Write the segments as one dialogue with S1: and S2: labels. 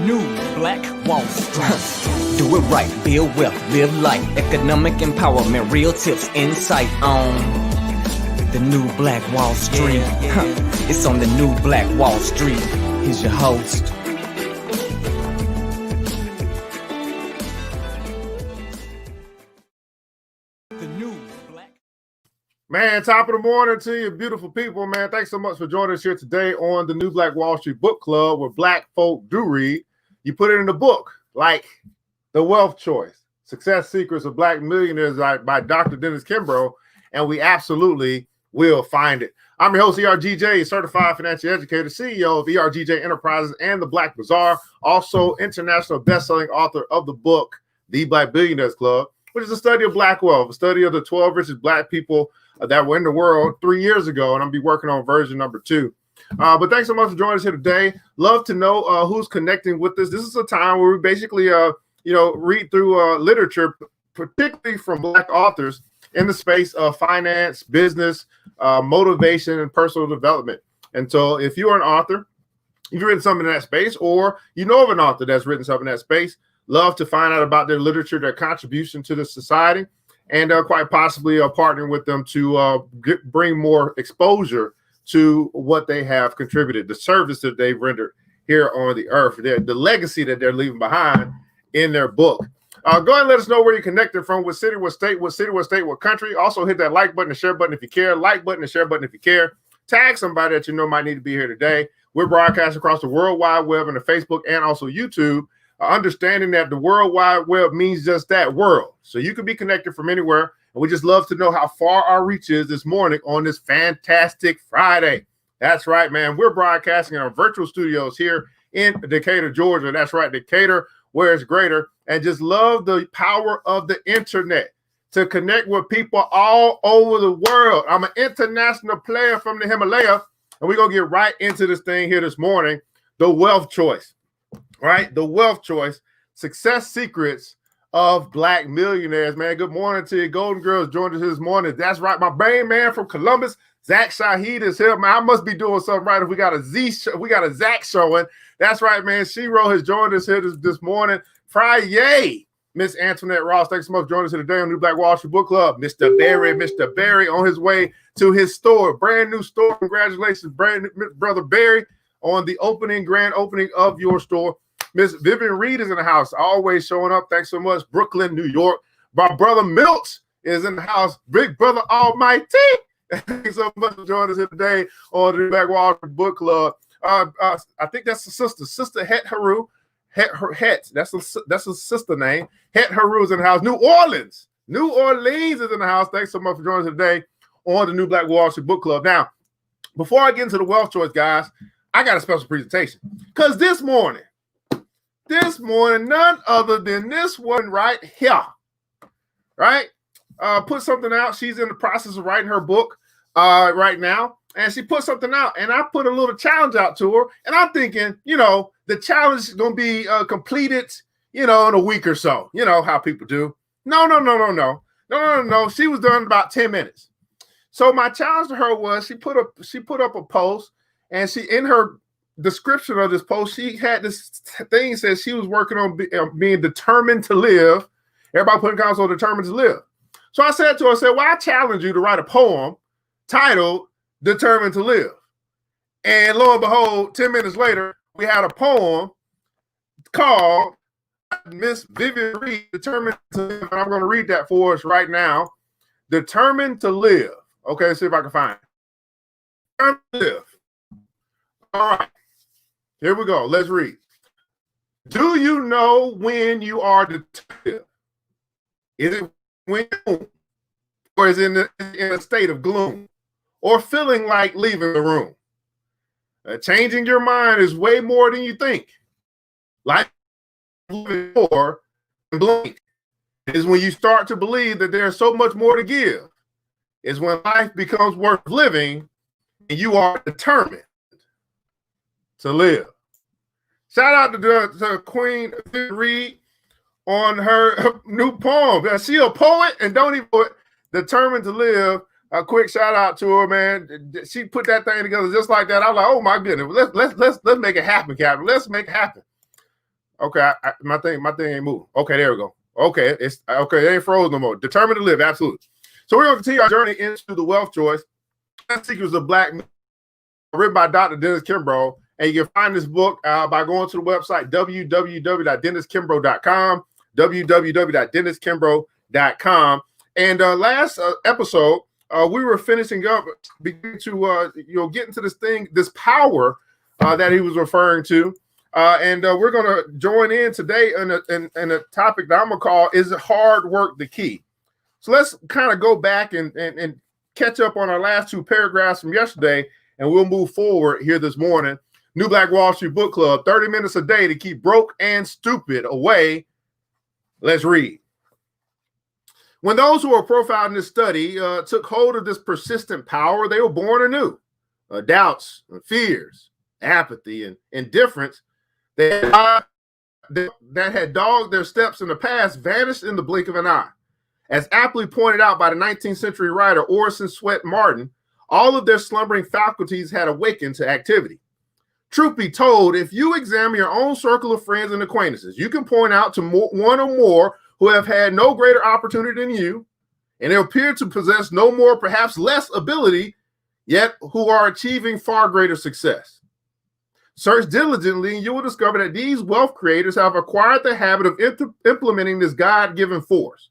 S1: new Black Wall Street. Do it right, build wealth, live life, economic empowerment, real tips, insight on the new Black Wall Street. It's on the new Black Wall Street. Here's your host. The new Black.
S2: Man, top of the morning to you, beautiful people, man. Thanks so much for joining us here today on the new Black Wall Street Book Club, where Black folk do read. You put it in the book, like The Wealth Choice, Success Secrets of Black Millionaires by Dr. Dennis Kimbro, and we absolutely will find it. I'm your host, ERGJ, certified financial educator, CEO of ERGJ Enterprises and the Black Bazaar, also international best-selling author of the book, The Black Billionaires Club, which is a study of Black wealth, a study of the 12 richest Black people that were in the world 3 years ago, and I'll be working on version number 2. But thanks so much for joining us here today. Love to know who's connecting with us. This is a time where we basically, read through literature, particularly from Black authors in the space of finance, business, motivation, and personal development. And so if you're an author, if you've written something in that space, or you know of an author that's written something in that space, love to find out about their literature, their contribution to the society, and quite possibly partnering with them to bring more exposure to what they have contributed, the service that they've rendered here on the earth, the legacy that they're leaving behind in their book. Go ahead and let us know where you're connected from, what city, what state, what state, what country. Also hit that like button and share button if you care, like button and share button if you care. Tag somebody that you know might need to be here today. We're broadcasting across the World Wide Web and the Facebook and also YouTube, understanding that the World Wide Web means just that, world. So you can be connected from anywhere. And we just love to know how far our reach is this morning on this fantastic Friday. That's right, man. We're broadcasting in our virtual studios here in Decatur, Georgia. That's right, Decatur, where it's greater. And just love the power of the internet to connect with people all over the world. I'm an international player from the Himalaya, and we're going to get right into this thing here this morning, the wealth choice, right? The wealth choice, success secrets of Black millionaires, man. Good morning to you. Golden Girls joined us this morning. That's right. My brain man from Columbus, Zach Shaheed is here, man. I must be doing something right if we got a Zach showing. That's right, man. Shiro has joined us here this morning. Friday, Miss Antoinette Ross. Thanks so much for joining us here today on New Black Wall Street Book Club. Mr. Barry on his way to his store, brand new store. Congratulations, brother Barry, on the grand opening of your store. Miss Vivian Reed is in the house, always showing up. Thanks so much. Brooklyn, New York. My brother Milt is in the house. Big brother Almighty. Thanks so much for joining us here today on the Black Wall Street Book Club. I think that's the Sister Het Haru. That's a sister name. Het Haru is in the house. New Orleans is in the house. Thanks so much for joining us today on the New Black Wall Street Book Club. Now, before I get into the wealth choice, guys, I got a special presentation because this morning, none other than this one right here, right? Put something out. She's in the process of writing her book right now. And she put something out, and I put a little challenge out to her. And I'm thinking, the challenge is going to be completed, in a week or so. You know how people do. No. She was done in about 10 minutes. So my challenge to her was she put up a post, and she, in her description of this post, she had this thing that says she was working on being determined to live. Everybody put in comments on determined to live. So I said to her, I challenge you to write a poem titled Determined to Live. And lo and behold, 10 minutes later, we had a poem called Miss Vivian Reed, Determined to Live. And I'm going to read that for us right now. Determined to Live. Okay, let's see if I can find it. Determined to Live. All right. Here we go. Let's read. Do you know when you are determined? Is it when you're, or is it in a state of gloom, or feeling like leaving the room? Changing your mind is way more than you think. Like living more and blank is when you start to believe that there's so much more to give. It's when life becomes worth living and you are determined to live. Shout out to Queen Reed on her new poem. She a poet and don't even put Determined to Live. A quick shout out to her, man. She put that thing together just like that. I was like, oh my goodness, let's make it happen, Captain. Let's make it happen. Okay, my thing ain't moving. Okay, there we go. Okay, it's okay. It ain't frozen no more. Determined to live, absolutely. So we're gonna continue our journey into the wealth choice. Secrets of Black Men, written by Dr. Dennis Kimbro, and you can find this book by going to the website www.denniskimbro.com, www.denniskimbro.com. And last episode, we were finishing up, beginning to get into this power that he was referring to. And we're going to join in today in a topic that I'm going to call, is hard work the key? So let's kind of go back and catch up on our last two paragraphs from yesterday, and we'll move forward here this morning. New Black Wall Street Book Club, 30 minutes a day to keep broke and stupid away. Let's read. When those who were profiled in this study took hold of this persistent power, they were born anew. Doubts, fears, apathy, and indifference that had dogged their steps in the past vanished in the blink of an eye. As aptly pointed out by the 19th century writer Orson Swett Martin, all of their slumbering faculties had awakened to activity. Truth be told, if you examine your own circle of friends and acquaintances, you can point out to one or more who have had no greater opportunity than you, and they appear to possess no more, perhaps less ability, yet who are achieving far greater success. Search diligently, and you will discover that these wealth creators have acquired the habit of implementing this God-given force.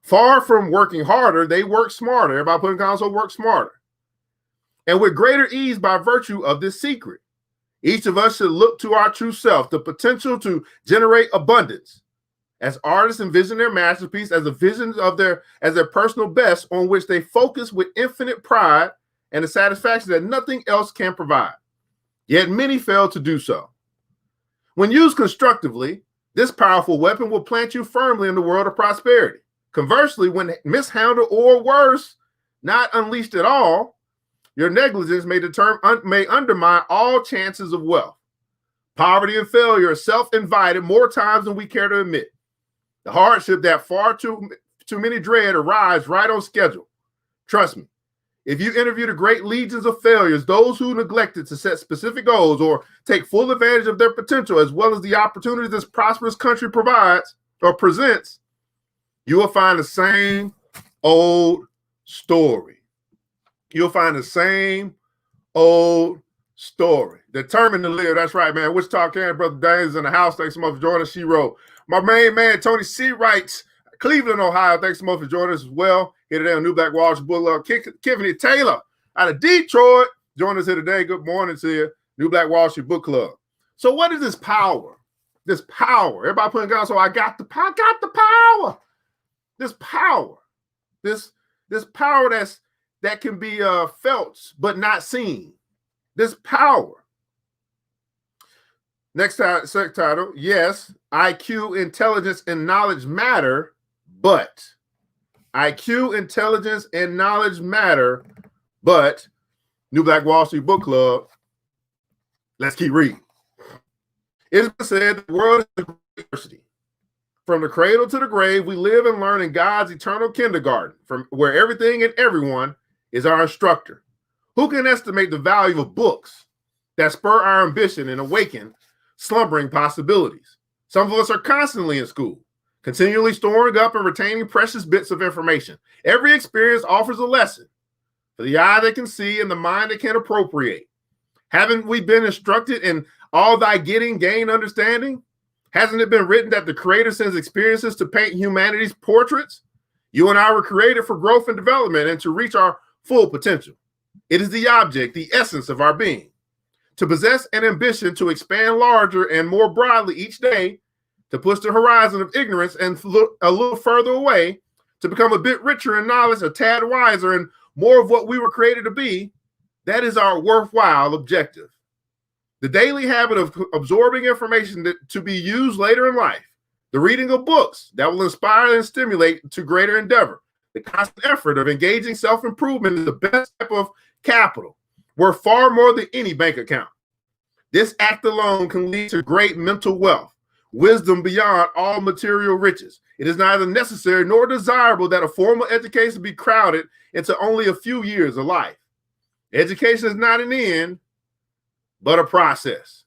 S2: Far from working harder, they work smarter. Everybody put in console, work smarter. And with greater ease by virtue of this secret. Each of us should look to our true self, the potential to generate abundance. As artists envision their masterpiece as a vision of their personal best on which they focus with infinite pride and the satisfaction that nothing else can provide. Yet many fail to do so. When used constructively, this powerful weapon will plant you firmly in the world of prosperity. Conversely, when mishandled or worse, not unleashed at all, your negligence may undermine all chances of wealth. Poverty and failure are self-invited more times than we care to admit. The hardship that far too many dread arrives right on schedule. Trust me, if you interview the great legions of failures, those who neglected to set specific goals or take full advantage of their potential, as well as the opportunities this prosperous country provides or presents, you will find the same old story. You'll find the same old story. Determined to live. That's right, man. Wichita, Kansas, Brother Dane's in the house. Thanks so much for joining us. She wrote. My main man, Tony C. writes, Cleveland, Ohio. Thanks so much for joining us as well. Here today on New Black Wall Street Book Club. Tiffany Taylor out of Detroit. Join us here today. Good morning to you. New Black Wall Street Book Club. So what is this power? This power. Everybody putting down, so I got the power. This power. This power that can be felt but not seen. This power. Next title. Yes, IQ, intelligence, and knowledge matter, but IQ, intelligence, and knowledge matter, but New Black Wall Street Book Club. Let's keep reading. It has been said the world is a university. From the cradle to the grave, we live and learn in God's eternal kindergarten, from where everything and everyone is our instructor. Who can estimate the value of books that spur our ambition and awaken slumbering possibilities? Some of us are constantly in school, continually storing up and retaining precious bits of information. Every experience offers a lesson for the eye that can see and the mind that can appropriate. Haven't we been instructed in all thy getting, gain understanding? Hasn't it been written that the Creator sends experiences to paint humanity's portraits? You and I were created for growth and development and to reach our full potential. It is the object, the essence of our being. To possess an ambition to expand larger and more broadly each day, to push the horizon of ignorance and look a little further away, to become a bit richer in knowledge, a tad wiser, and more of what we were created to be, that is our worthwhile objective. The daily habit of absorbing information to be used later in life, the reading of books that will inspire and stimulate to greater endeavor, the constant effort of engaging self-improvement is the best type of capital, worth far more than any bank account. This act alone can lead to great mental wealth, wisdom beyond all material riches. It is neither necessary nor desirable that a formal education be crowded into only a few years of life. Education is not an end, but a process.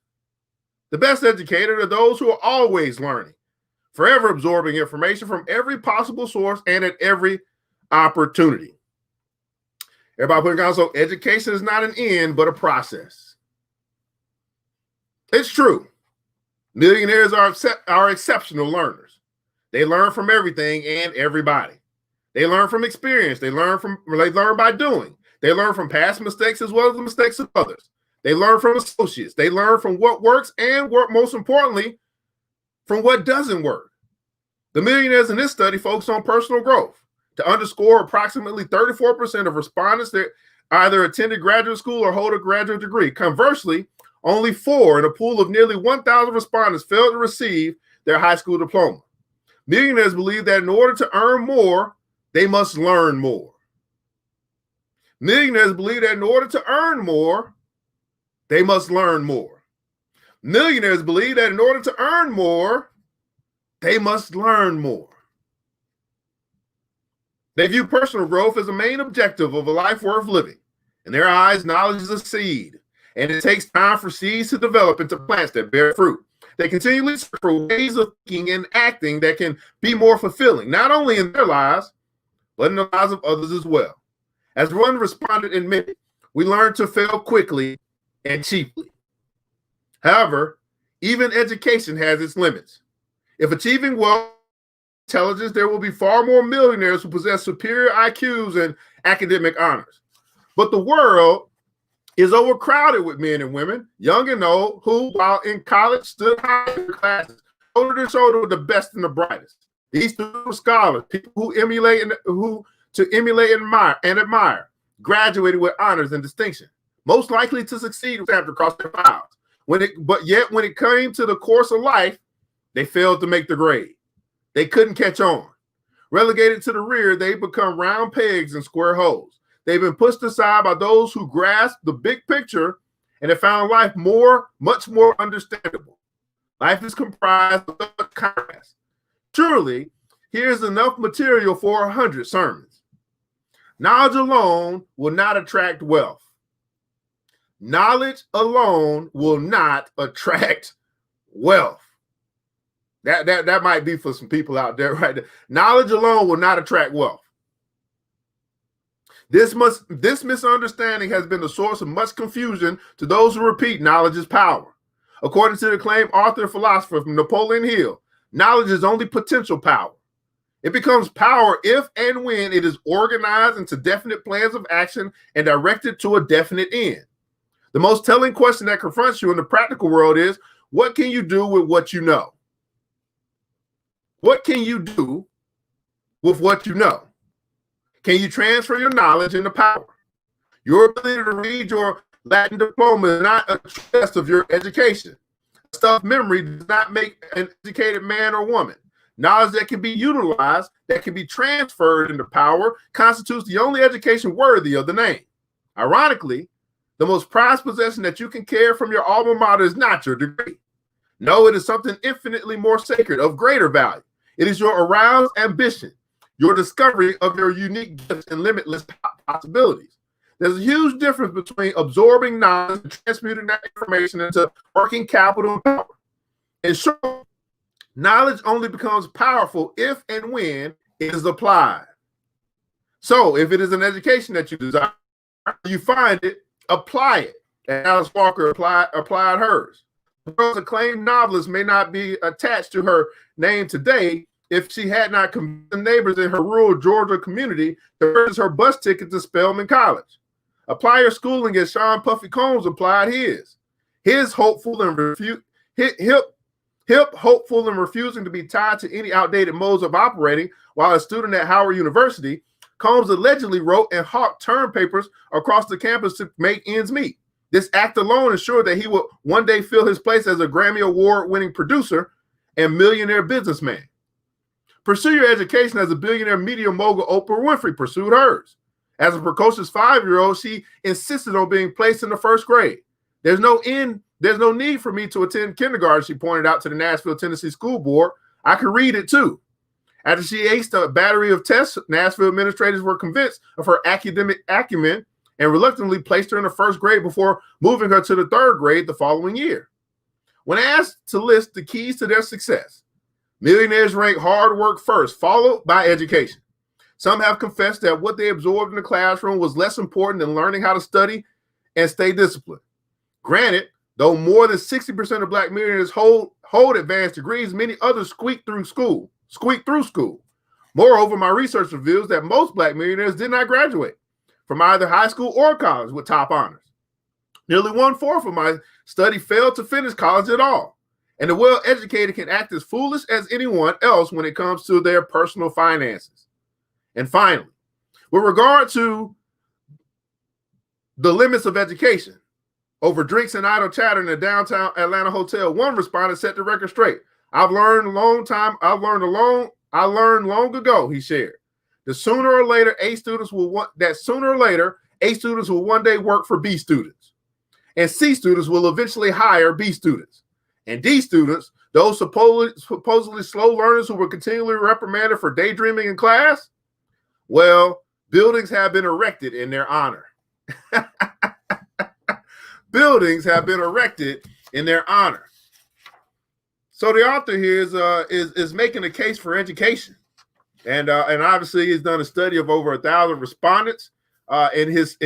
S2: The best educators are those who are always learning, forever absorbing information from every possible source and at every opportunity. Everybody put it down. So education is not an end, but a process. It's true. Millionaires are exceptional learners. They learn from everything and everybody. They learn from experience. They learn by doing. They learn from past mistakes as well as the mistakes of others. They learn from associates. They learn from what works and, most importantly, from what doesn't work. The millionaires in this study focus on personal growth. To underscore, approximately 34% of respondents that either attended graduate school or hold a graduate degree. Conversely, only 4 in a pool of nearly 1,000 respondents failed to receive their high school diploma. Millionaires believe that in order to earn more, they must learn more. Millionaires believe that in order to earn more, they must learn more. Millionaires believe that in order to earn more, they must learn more. They view personal growth as a main objective of a life worth living. In their eyes, knowledge is a seed, and it takes time for seeds to develop into plants that bear fruit. They continually search for ways of thinking and acting that can be more fulfilling, not only in their lives, but in the lives of others as well. As one respondent admitted, we learn to fail quickly and cheaply. However, even education has its limits. If achieving wealth, intelligence, there will be far more millionaires who possess superior IQs and academic honors. But the world is overcrowded with men and women, young and old, who, while in college, stood high in their classes, shoulder to shoulder with the best and the brightest. These students were scholars, people who emulate and admire, graduated with honors and distinction, most likely to succeed after across their files. But yet, when it came to the course of life, they failed to make the grade. They couldn't catch on. Relegated to the rear, they become round pegs in square holes. They've been pushed aside by those who grasp the big picture and have found life much more understandable. Life is comprised of contrast. Surely, here's enough material for 100 sermons. Knowledge alone will not attract wealth. Knowledge alone will not attract wealth. That might be for some people out there right there. Knowledge alone will not attract wealth. This misunderstanding has been the source of much confusion to those who repeat knowledge is power. According to the acclaimed author and philosopher from Napoleon Hill, knowledge is only potential power. It becomes power if and when it is organized into definite plans of action and directed to a definite end. The most telling question that confronts you in the practical world is, what can you do with what you know? What can you do with what you know? Can you transfer your knowledge into power? Your ability to read your Latin diploma is not a test of your education. Stuff memory does not make an educated man or woman. Knowledge that can be utilized, that can be transferred into power, constitutes the only education worthy of the name. Ironically, the most prized possession that you can carry from your alma mater is not your degree. No, it is something infinitely more sacred, of greater value. It is your aroused ambition, your discovery of your unique gifts and limitless possibilities. There's a huge difference between absorbing knowledge and transmuting that information into working capital and power. In short, knowledge only becomes powerful if and when it is applied. So if it is an education that you desire, you find it, apply it. And Alice Walker applied hers. The world's acclaimed novelist may not be attached to her name today if she had not convinced the neighbors in her rural Georgia community to purchase her bus ticket to Spelman College. Apply your schooling as Sean Puffy Combs applied his. His hopeful and hopeful and refusing to be tied to any outdated modes of operating while a student at Howard University, Combs allegedly wrote and hawked term papers across the campus to make ends meet. This act alone ensured that he would one day fill his place as a Grammy Award-winning producer and millionaire businessman. Pursue your education as a billionaire media mogul. Oprah Winfrey pursued hers. As a precocious 5-year-old, she insisted on being placed in the first grade. There's no need for me to attend kindergarten, she pointed out to the Nashville, Tennessee School Board. I could read it too. After she aced a battery of tests, Nashville administrators were convinced of her academic acumen and reluctantly placed her in the first grade before moving her to the third grade the following year. When asked to list the keys to their success, millionaires rank hard work first, followed by education. Some have confessed that what they absorbed in the classroom was less important than learning how to study and stay disciplined. Granted, though more than 60% of Black millionaires hold advanced degrees, many others squeak through school. Moreover, my research reveals that most Black millionaires did not graduate from either high school or college with top honors. Nearly 1/4 of my study failed to finish college at all. And the well-educated can act as foolish as anyone else when it comes to their personal finances. And finally, with regard to the limits of education, over drinks and idle chatter in a downtown Atlanta hotel, one respondent set the record straight. I learned long ago, he shared, that sooner or later, A students will one day work for B students. And C students will eventually hire B students. And D students, those supposedly slow learners who were continually reprimanded for daydreaming in class, well, buildings have been erected in their honor. Buildings have been erected in their honor. So the author here is making a case for education, and obviously he's done a study of over 1,000 respondents in his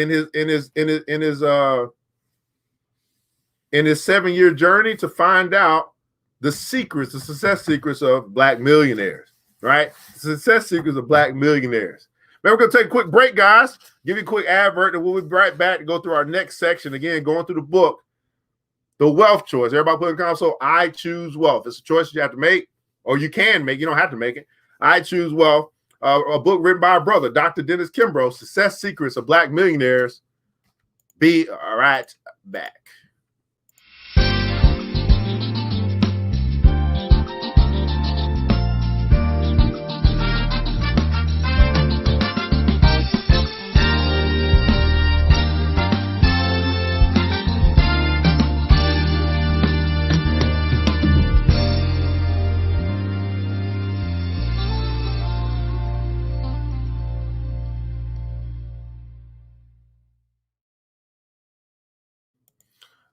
S2: 7-year journey to find out the success secrets of Black millionaires. Right, the success secrets of Black millionaires. Man, we're going to take a quick break, guys. Give you a quick advert, and we'll be right back to go through our next section. Again, going through the book, The Wealth Choice. Everybody put in the console, I choose wealth. It's a choice you have to make, or you can make. You don't have to make it. I Choose Wealth, a book written by our brother, Dr. Dennis Kimbro, Success Secrets of Black Millionaires. Be right back.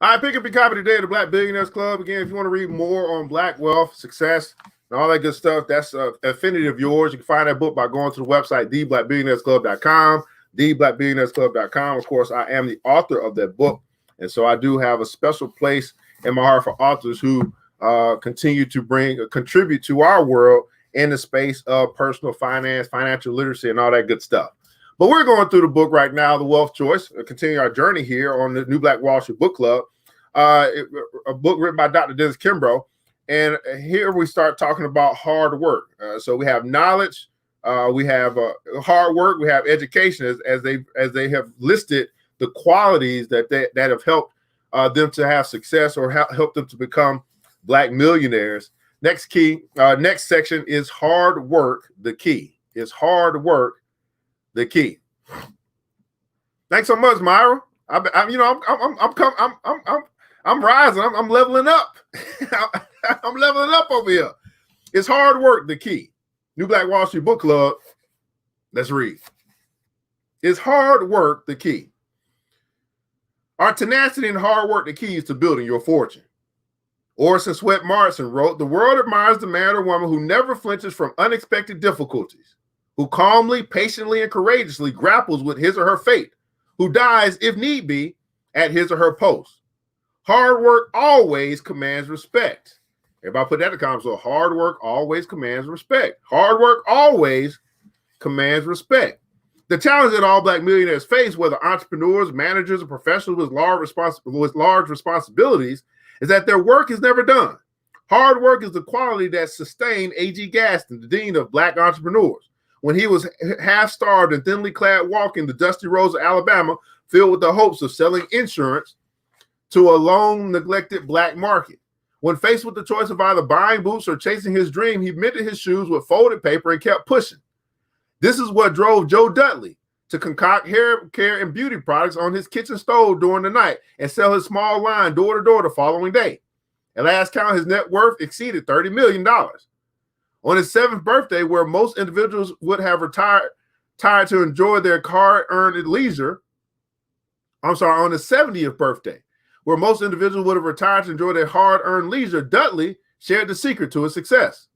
S2: All right, pick up your copy today of the Black Billionaires Club. Again, if you want to read more on Black wealth, success, and all that good stuff, that's an affinity of yours. You can find that book by going to the website, theblackbillionairesclub.com, theblackbillionairesclub.com. Of course, I am the author of that book, and so I do have a special place in my heart for authors who continue to contribute to our world in the space of personal finance, financial literacy, and all that good stuff. But we're going through the book right now, The Wealth Choice, continuing our journey here on the New Black Wall Street Book Club, a book written by Dr. Dennis Kimbro. And here we start talking about hard work. So we have knowledge, we have hard work, we have education, as they have listed the qualities that have helped them to have success or help them to become Black millionaires. Next section is hard work. The key is hard work. The key. Thanks so much, Myra. I'm rising. I'm leveling up. I'm leveling up over here. It's hard work. The key. New Black Wall Street Book Club. Let's read. It's hard work. The key. Are tenacity and hard work the keys to building your fortune? Orson Swett Martin wrote, "The world admires the man or woman who never flinches from unexpected difficulties, who calmly, patiently, and courageously grapples with his or her fate, who dies, if need be, at his or her post. Hard work always commands respect." Everybody put that in the comments. So hard work always commands respect. Hard work always commands respect. The challenge that all Black millionaires face, whether entrepreneurs, managers, or professionals with large responsibilities, is that their work is never done. Hard work is the quality that sustained A.G. Gaston, the dean of Black entrepreneurs, when he was half-starved and thinly clad walking the dusty roads of Alabama, filled with the hopes of selling insurance to a long neglected Black market. When faced with the choice of either buying boots or chasing his dream, he mended his shoes with folded paper and kept pushing. This is what drove Joe Dudley to concoct hair care and beauty products on his kitchen stove during the night and sell his small line door to door the following day. At last count, his net worth exceeded $30 million. On his 7th birthday, where most individuals would have retired to enjoy their hard-earned leisure, on his 70th birthday, Where most individuals would have retired to enjoy their hard-earned leisure, Dudley shared the secret to his success.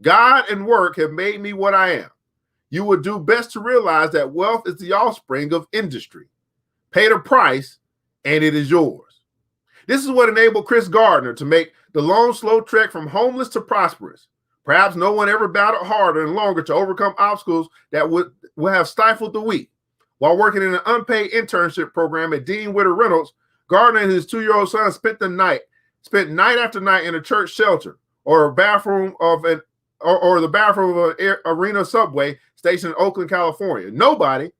S2: God and work have made me what I am. You would do best to realize that wealth is the offspring of industry. Pay the price, and it is yours. This is what enabled Chris Gardner to make the long, slow trek from homeless to prosperous. Perhaps no one ever battled harder and longer to overcome obstacles that would have stifled the weak. While working in an unpaid internship program at Dean Witter Reynolds, Gardner and his 2-year-old son spent night after night in a church shelter or the bathroom of an arena subway station in Oakland, California. Nobody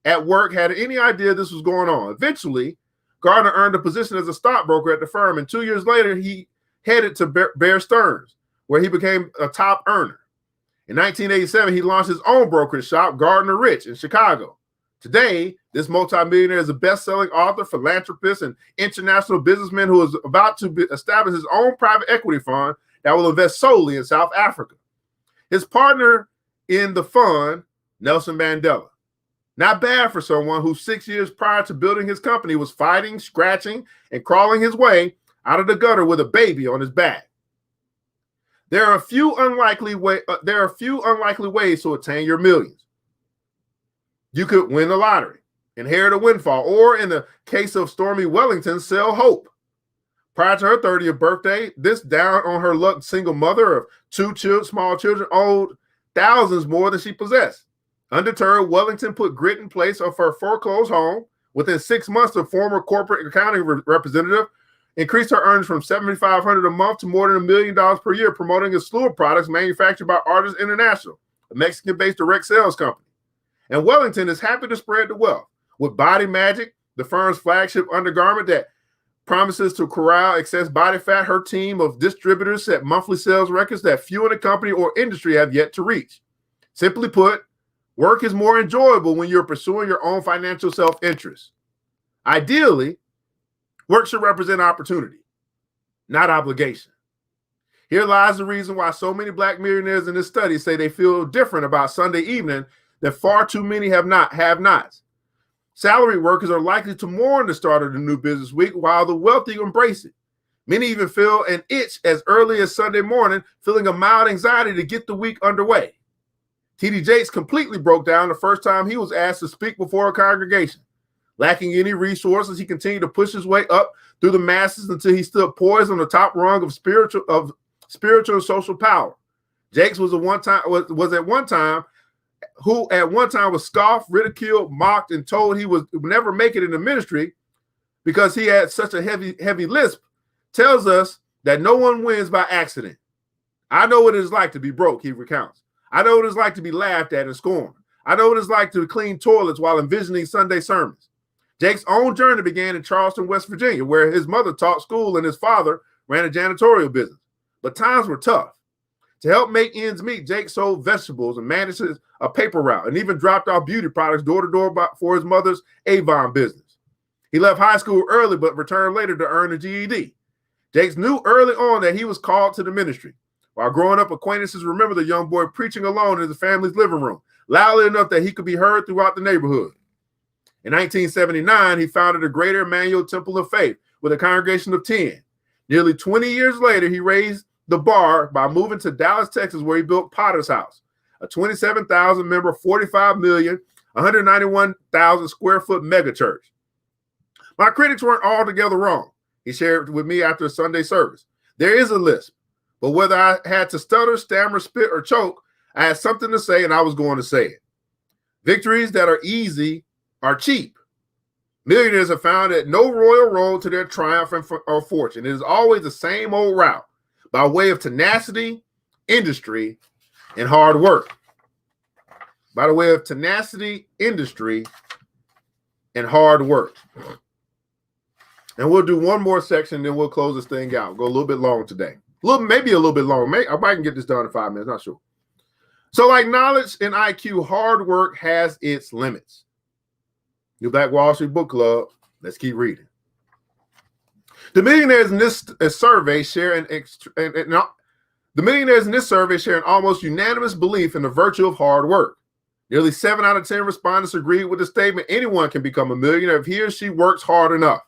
S2: at work had any idea this was going on. Eventually, Gardner earned a position as a stockbroker at the firm, and 2 years later, he headed to Bear Stearns, where he became a top earner. In 1987, he launched his own brokerage shop, Gardner Rich, in Chicago. Today, this multimillionaire is a best-selling author, philanthropist, and international businessman who is about to establish his own private equity fund that will invest solely in South Africa. His partner in the fund, Nelson Mandela. Not bad for someone who 6 years prior to building his company was fighting, scratching, and crawling his way out of the gutter with a baby on his back. There are a few unlikely ways to attain your millions. You could win the lottery, inherit a windfall, or in the case of Stormy Wellington, sell hope. Prior to her 30th birthday, this down-on-her-luck single mother of two small children owed thousands more than she possessed. Undeterred, Wellington put grit in place of her foreclosed home. Within 6 months, the former corporate accounting representative increased her earnings from $7,500 a month to more than $1 million per year, promoting a slew of products manufactured by Artists International, a Mexican-based direct sales company. And Wellington is happy to spread the wealth. With Body Magic, the firm's flagship undergarment that promises to corral excess body fat, her team of distributors set monthly sales records that few in the company or industry have yet to reach. Simply put, work is more enjoyable when you're pursuing your own financial self-interest. Ideally, work should represent opportunity, not obligation. Here lies the reason why so many Black millionaires in this study say they feel different about Sunday evening that far too many have-nots. Salaried workers are likely to mourn the start of the new business week, while the wealthy embrace it. Many even feel an itch as early as Sunday morning, feeling a mild anxiety to get the week underway. T.D. Jakes completely broke down the first time he was asked to speak before a congregation. Lacking any resources, he continued to push his way up through the masses until he stood poised on the top rung of spiritual and social power. Jakes was at one time was scoffed, ridiculed, mocked, and told he would never make it in the ministry because he had such a heavy lisp. Tells us that no one wins by accident. I know what it is like to be broke, he recounts. I know what it is like to be laughed at and scorned. I know what it's like to clean toilets while envisioning Sunday sermons. Jake's own journey began in Charleston, West Virginia, where his mother taught school and his father ran a janitorial business. But times were tough. To help make ends meet, Jake sold vegetables and managed a paper route and even dropped off beauty products door to door for his mother's Avon business. He left high school early but returned later to earn a GED. Jake knew early on that he was called to the ministry. While growing up, acquaintances remember the young boy preaching alone in his family's living room, loudly enough that he could be heard throughout the neighborhood. In 1979, he founded the Greater Emmanuel Temple of Faith with a congregation of 10. Nearly 20 years later, he raised the bar by moving to Dallas, Texas, where he built Potter's House, a 27,000-member, 191,000 square foot mega church. My critics weren't altogether wrong, he shared with me after a Sunday service. There is a lisp, but whether I had to stutter, stammer, spit, or choke, I had something to say and I was going to say it. Victories that are easy are cheap. Millionaires have found that no royal road to their triumph or fortune. It is always the same old route by way of tenacity, industry, and hard work. By the way of tenacity, industry, and hard work. And we'll do one more section, then we'll close this thing out. Go a little bit long today. Maybe a little bit long. I might can get this done in 5 minutes, not sure. So like knowledge and IQ, hard work has its limits. New Black Wall Street Book Club. Let's keep reading. The millionaires in this survey share an almost unanimous belief in the virtue of hard work. Nearly 7 out of 10 respondents agreed with the statement anyone can become a millionaire if he or she works hard enough.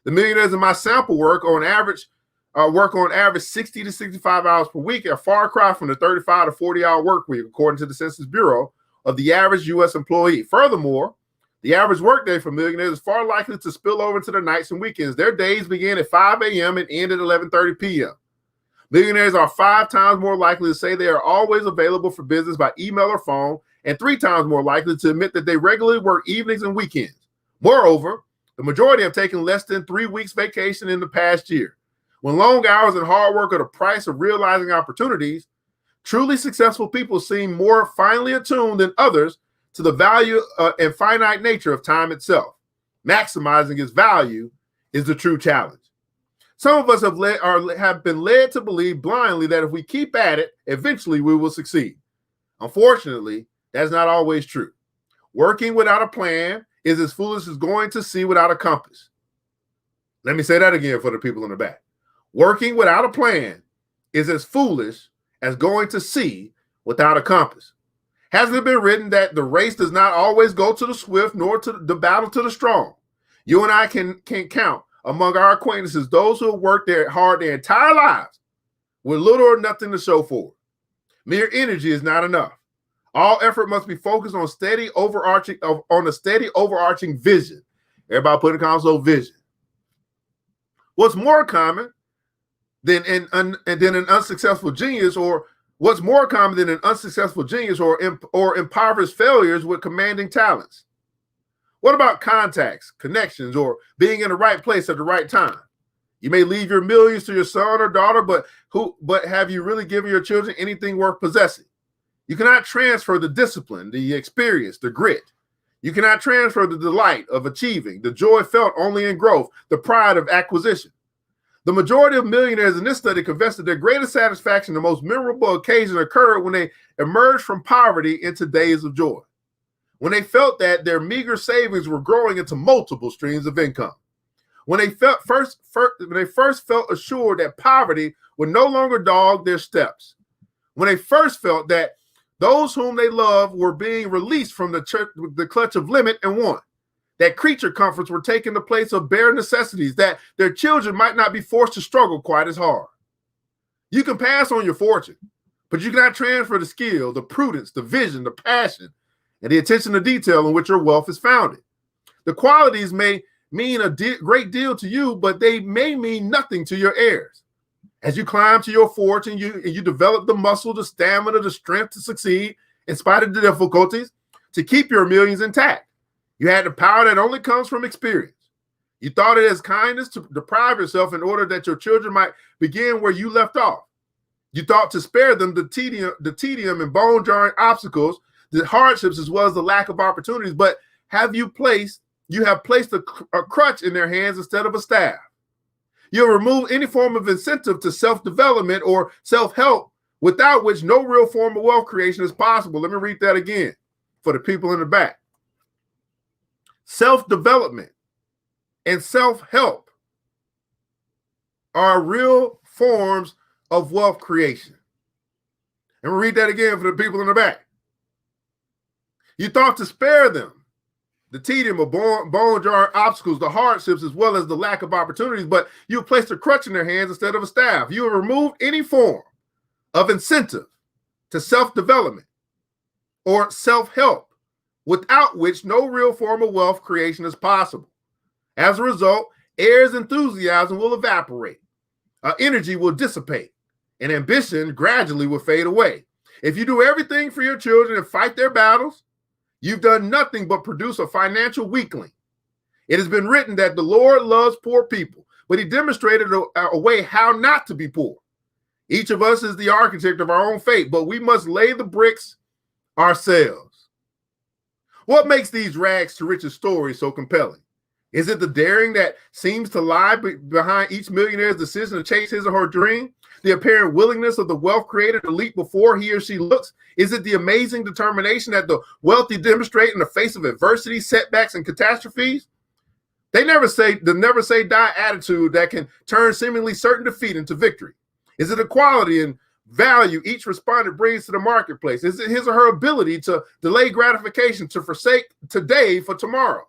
S2: The millionaires in my sample work on average 60 to 65 hours per week, a far cry from the 35 to 40-hour work week, according to the Census Bureau, of the average U.S. employee. Furthermore, the average workday for millionaires is far likely to spill over into the nights and weekends. Their days begin at 5 a.m. and end at 11:30 p.m. Millionaires are 5 times more likely to say they are always available for business by email or phone, and 3 times more likely to admit that they regularly work evenings and weekends. Moreover, the majority have taken less than 3 weeks vacation in the past year. When long hours and hard work are the price of realizing opportunities, truly successful people seem more finely attuned than others to the value and finite nature of time itself. Maximizing its value is the true challenge. Some of us have been led to believe blindly that if we keep at it, eventually we will succeed. Unfortunately, that's not always true. Working without a plan is as foolish as going to sea without a compass. Let me say that again for the people in the back. Working without a plan is as foolish as going to sea without a compass. Hasn't it been written that the race does not always go to the swift, nor to the battle to the strong? You and I can count among our acquaintances those who have worked hard their entire lives with little or nothing to show for it. Mere energy is not enough. All effort must be focused on a steady overarching vision. Everybody put in console vision. What's more common than an unsuccessful genius, or what's more common than an unsuccessful genius or impoverished failures with commanding talents? What about contacts, connections, or being in the right place at the right time? You may leave your millions to your son or daughter, but have you really given your children anything worth possessing? You cannot transfer the discipline, the experience, the grit. You cannot transfer the delight of achieving, the joy felt only in growth, the pride of acquisition. The majority of millionaires in this study confess that their greatest satisfaction, the most memorable occasion occurred when they emerged from poverty into days of joy, when they felt that their meager savings were growing into multiple streams of income, when they first felt assured that poverty would no longer dog their steps, when they first felt that those whom they loved were being released from the clutch of limit and want, that creature comforts were taking the place of bare necessities, that their children might not be forced to struggle quite as hard. You can pass on your fortune, but you cannot transfer the skill, the prudence, the vision, the passion, and the attention to detail in which your wealth is founded. The qualities may mean a great deal to you, but they may mean nothing to your heirs. As you climb to your fortune, you develop the muscle, the stamina, the strength to succeed in spite of the difficulties, to keep your millions intact. You had the power that only comes from experience. You thought it as kindness to deprive yourself in order that your children might begin where you left off. You thought to spare them the tedium and bone-jarring obstacles, the hardships, as well as the lack of opportunities, but you have placed a crutch in their hands instead of a staff. You'll remove any form of incentive to self-development or self-help, without which no real form of wealth creation is possible. Let me read that again for the people in the back. Self-development and self-help are real forms of wealth creation. And we'll read that again for the people in the back. You thought to spare them the tedium of bone-jarring obstacles, the hardships, as well as the lack of opportunities, but you placed a crutch in their hands instead of a staff. You have removed any form of incentive to self-development or self-help, without which no real form of wealth creation is possible. As a result, heirs' enthusiasm will evaporate, energy will dissipate, and ambition gradually will fade away. If you do everything for your children and fight their battles, you've done nothing but produce a financial weakling. It has been written that the Lord loves poor people, but he demonstrated a way how not to be poor. Each of us is the architect of our own fate, but we must lay the bricks ourselves. What makes these rags to riches stories so compelling? Is it the daring that seems to lie behind each millionaire's decision to chase his or her dream? The apparent willingness of the wealth creator to leap before he or she looks? Is it the amazing determination that the wealthy demonstrate in the face of adversity, setbacks, and catastrophes? They never say die attitude that can turn seemingly certain defeat into victory. Is it equality and value each respondent brings to the marketplace? Is it his or her ability to delay gratification, to forsake today for tomorrow?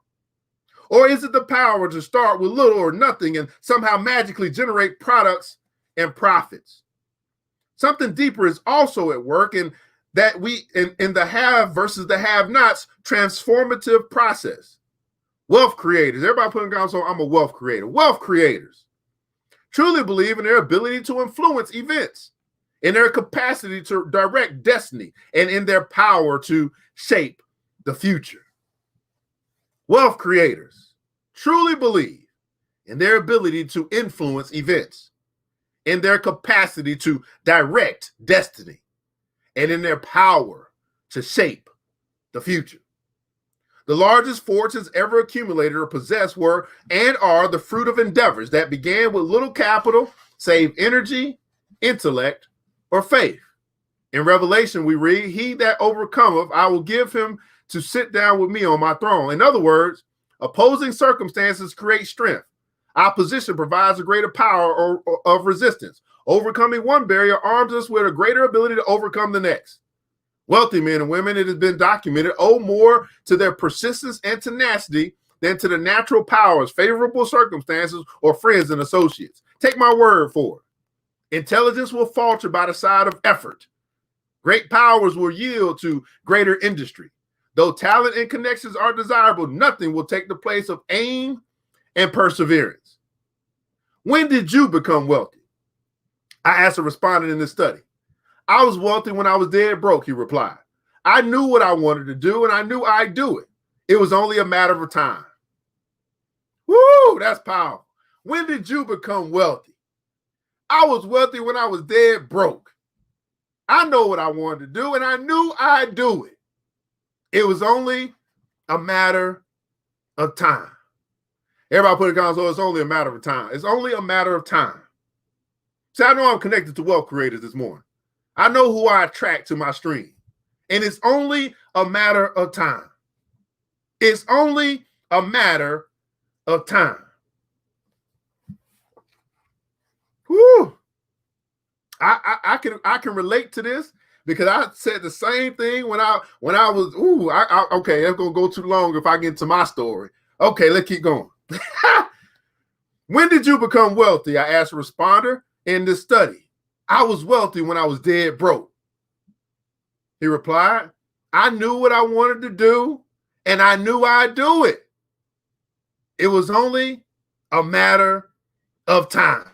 S2: Or is it the power to start with little or nothing and somehow magically generate products and profits? Something deeper is also at work in that in the have versus the have-nots transformative process. Wealth creators, everybody putting down, so I'm a wealth creator. Wealth creators truly believe in their ability to influence events, in their capacity to direct destiny, and in their power to shape the future. Wealth creators truly believe in their ability to influence events, in their capacity to direct destiny, and in their power to shape the future. The largest fortunes ever accumulated or possessed were and are the fruit of endeavors that began with little capital, save energy, intellect, or faith. In Revelation, we read, "He that overcometh, I will give him to sit down with me on my throne." In other words, opposing circumstances create strength. Opposition provides a greater power of resistance. Overcoming one barrier arms us with a greater ability to overcome the next. Wealthy men and women, it has been documented, owe more to their persistence and tenacity than to the natural powers, favorable circumstances, or friends and associates. Take my word for it. Intelligence will falter by the side of effort. Great powers will yield to greater industry. Though talent and connections are desirable, nothing will take the place of aim and perseverance. When did you become wealthy? I asked a respondent in this study. I was wealthy when I was dead broke, he replied. I knew what I wanted to do, and I knew I'd do it. It was only a matter of time. Woo, that's powerful. When did you become wealthy? I was wealthy when I was dead broke. I know what I wanted to do, and I knew I'd do it. It was only a matter of time. Everybody put it down, so it's only a matter of time. It's only a matter of time. See, I know I'm connected to wealth creators this morning. I know who I attract to my stream. And it's only a matter of time. It's only a matter of time. Whew. I can relate to this because I said the same thing when I was, okay, that's gonna go too long if I get into my story. Okay, let's keep going. When did you become wealthy? I asked a responder in this study. I was wealthy when I was dead broke. He replied, I knew what I wanted to do, and I knew I'd do it. It was only a matter of time.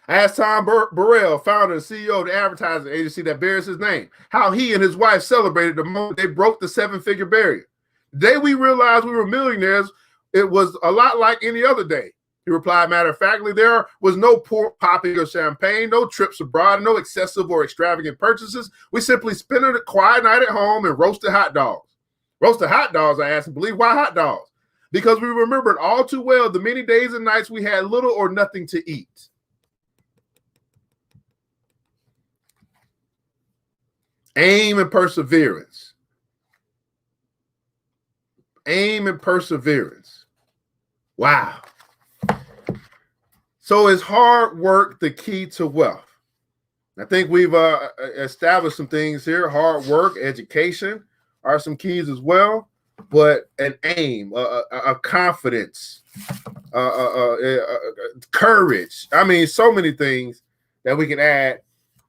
S2: I asked Tom Burrell, founder and CEO of the advertising agency that bears his name, how he and his wife celebrated the moment they broke the seven-figure barrier. The day we realized we were millionaires, it was a lot like any other day. He replied, matter of factly, there was no popping of champagne, no trips abroad, no excessive or extravagant purchases. We simply spent a quiet night at home and roasted hot dogs. Roasted hot dogs, I asked him, believe, why hot dogs? Because we remembered all too well the many days and nights we had little or nothing to eat. Aim and perseverance. Aim and perseverance. Wow. So is hard work the key to wealth? I think we've established some things here. Hard work, education are some keys as well, but an aim, a confidence, courage. I mean, so many things that we can add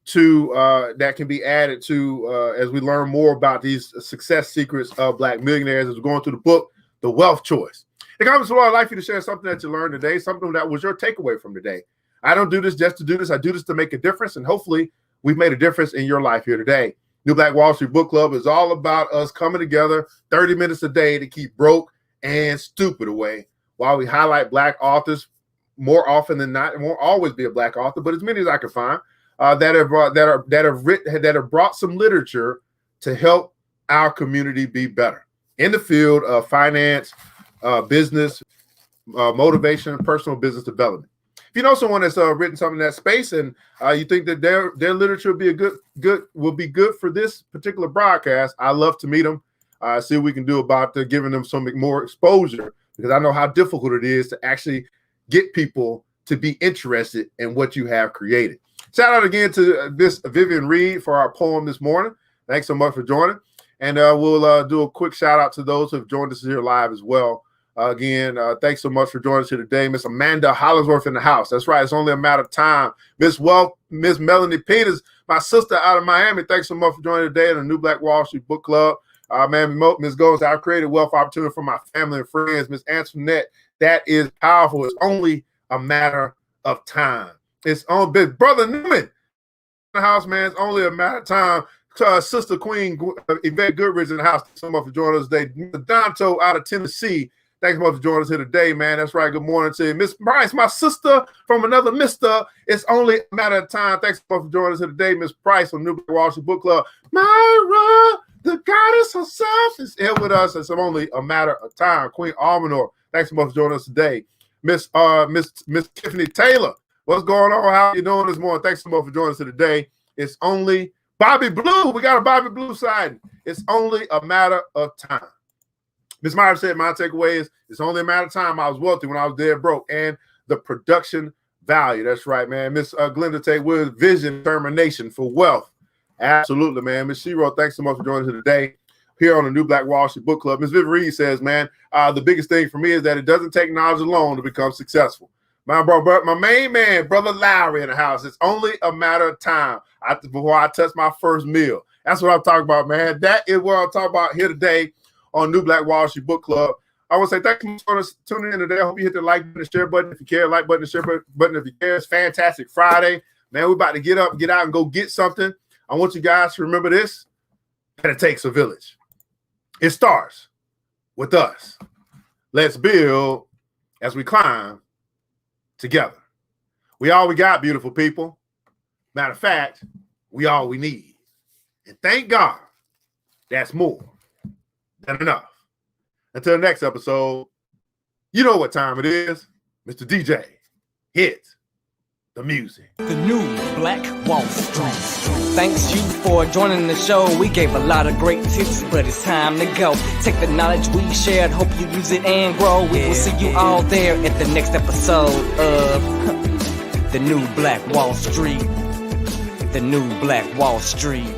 S2: to that can be added to as we learn more about these success secrets of Black millionaires as we're going through the book, The Wealth Choice. The comments below, I'd like for you to share something that you learned today, something that was your takeaway from today. I don't do this just to do this. I do this to make a difference, and hopefully we've made a difference in your life here today. New Black Wall Street Book Club is all about us coming together 30 minutes a day to keep broke and stupid away while we highlight Black authors more often than not. It won't always be a Black author, but as many as I can find that have brought some literature to help our community be better in the field of finance, business, motivation, and personal business development. If you know someone that's written something in that space and you think that their literature will be good for this particular broadcast, I love to meet them. See what we can do about giving them some more exposure, because I know how difficult it is to actually get people to be interested in what you have created. Shout out again to Miss Vivian Reed for our poem this morning. Thanks so much for joining. And we'll do a quick shout out to those who have joined us here live as well. Again, thanks so much for joining us here today. Miss Amanda Hollingsworth in the house. That's right. It's only a matter of time. Miss Melanie Peters, my sister out of Miami. Thanks so much for joining today in the New Black Wall Street Book Club. Miss Gomes, I've created wealth opportunity for my family and friends. Miss Antoinette, that is powerful. It's only a matter of time. It's on big brother Newman in the house, man. It's only a matter of time. Sister Queen Yvette Goodrich in the house. Thanks so much for joining us today. Mr. Donto out of Tennessee. Thanks so much for joining us here today, man. That's right. Good morning to you. Miss Price, my sister from another mister. It's only a matter of time. Thanks so much for joining us here today. Miss Price from New Black Wall Street Book Club. Myra, the goddess herself, is here with us. It's only a matter of time. Queen Almanor, thanks so much for joining us today. Miss Tiffany Taylor, what's going on? How you doing this morning? Thanks so much for joining us here today. It's only Bobby Blue. We got a Bobby Blue side. It's only a matter of time. Miss Myra said, my takeaway is it's only a matter of time. I was wealthy when I was dead broke. And the production value. That's right, man. Miss Glenda Tate with vision, determination for wealth. Absolutely, man. Miss Shiro, thanks so much for joining us today here on the New Black Wall Street Book Club. Miss Viv Reed says, man, the biggest thing for me is that it doesn't take knowledge alone to become successful. My main man, Brother Lowry in the house. It's only a matter of time before I touch my first meal. That's what I'm talking about, man. That is what I'm talking about here today on New Black Wall Street Book Club. I want to say thank you for tuning in today. I hope you hit the like button and share button if you care. Like button and share button if you care. It's fantastic Friday. Man, we're about to get up, get out, and go get something. I want you guys to remember this, that it takes a village. It starts with us. Let's build as we climb together. We all we got, beautiful people. Matter of fact, we all we need. And thank God, that's more than enough. Until the next episode, you know what time it is. Mr. DJ, hit the music.
S1: The New Black Wall Street. Thanks you for joining the show. We gave a lot of great tips, but it's time to go. Take the knowledge we shared, hope you use it and grow. We will see you all there at the next episode of The New Black Wall Street. The New Black Wall Street.